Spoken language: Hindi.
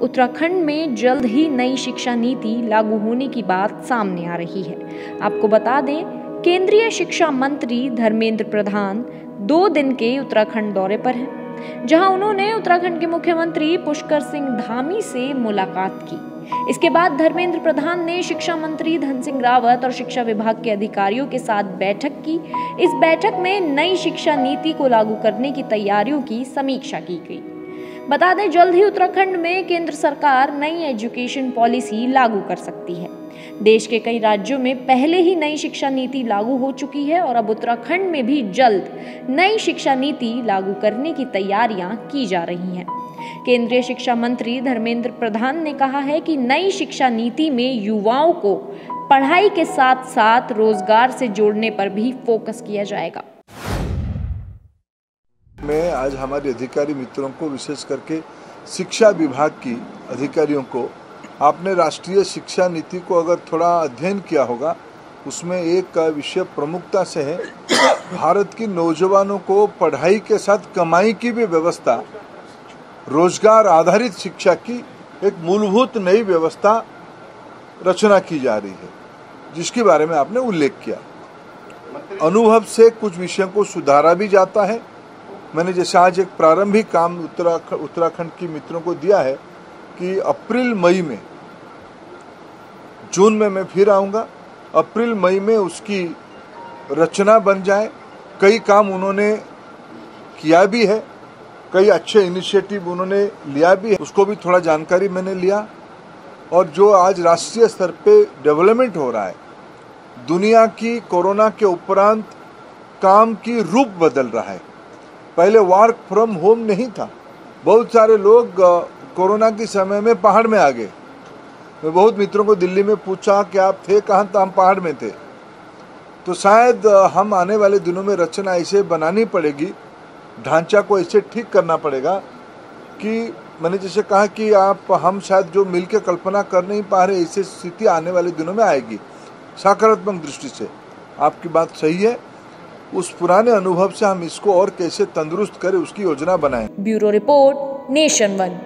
उत्तराखंड में जल्द ही नई शिक्षा नीति लागू होने की बात सामने आ रही है। आपको बता दें, केंद्रीय शिक्षा मंत्री धर्मेंद्र प्रधान 2 दिन के उत्तराखंड दौरे पर हैं, जहां उन्होंने उत्तराखंड के मुख्यमंत्री पुष्कर सिंह धामी से मुलाकात की। इसके बाद धर्मेंद्र प्रधान ने शिक्षा मंत्री धन सिंह रावत और शिक्षा विभाग के अधिकारियों के साथ बैठक की। इस बैठक में नई शिक्षा नीति को लागू करने की तैयारियों की समीक्षा की गई। बता दें, जल्द ही उत्तराखंड में केंद्र सरकार नई एजुकेशन पॉलिसी लागू कर सकती है। देश के कई राज्यों में पहले ही नई शिक्षा नीति लागू हो चुकी है और अब उत्तराखंड में भी जल्द नई शिक्षा नीति लागू करने की तैयारियां की जा रही हैं। केंद्रीय शिक्षा मंत्री धर्मेंद्र प्रधान ने कहा है कि नई शिक्षा नीति में युवाओं को पढ़ाई के साथ साथ रोजगार से जोड़ने पर भी फोकस किया जाएगा। मैं आज हमारे अधिकारी मित्रों को, विशेष करके शिक्षा विभाग की अधिकारियों को, आपने राष्ट्रीय शिक्षा नीति को अगर थोड़ा अध्ययन किया होगा, उसमें एक विषय प्रमुखता से है, भारत की नौजवानों को पढ़ाई के साथ कमाई की भी व्यवस्था, रोजगार आधारित शिक्षा की एक मूलभूत नई व्यवस्था रचना की जा रही है, जिसके बारे में आपने उल्लेख किया। अनुभव से कुछ विषयों को सुधारा भी जाता है। मैंने जैसे आज एक प्रारंभिक काम उत्तराखंड की मित्रों को दिया है कि अप्रैल मई में, जून में मैं फिर आऊँगा, अप्रैल मई में उसकी रचना बन जाए। कई काम उन्होंने किया भी है, कई अच्छे इनिशिएटिव उन्होंने लिया भी है, उसको भी थोड़ा जानकारी मैंने लिया। और जो आज राष्ट्रीय स्तर पे डेवलपमेंट हो रहा है, दुनिया की कोरोना के उपरांत काम की रूप बदल रहा है। पहले वर्क फ्रॉम होम नहीं था, बहुत सारे लोग कोरोना के समय में पहाड़ में आ गए। मैं बहुत मित्रों को दिल्ली में पूछा कि आप थे कहाँ, तो हम पहाड़ में थे। तो शायद हम आने वाले दिनों में रचना ऐसे बनानी पड़ेगी, ढांचा को ऐसे ठीक करना पड़ेगा कि मैंने जैसे कहा कि हम शायद जो मिलकर कल्पना कर नहीं पा रहे, ऐसी स्थिति आने वाले दिनों में आएगी। सकारात्मक दृष्टि से आपकी बात सही है। उस पुराने अनुभव से हम इसको और कैसे तंदुरुस्त करें, उसकी योजना बनाएं। Bureau report, nation 1।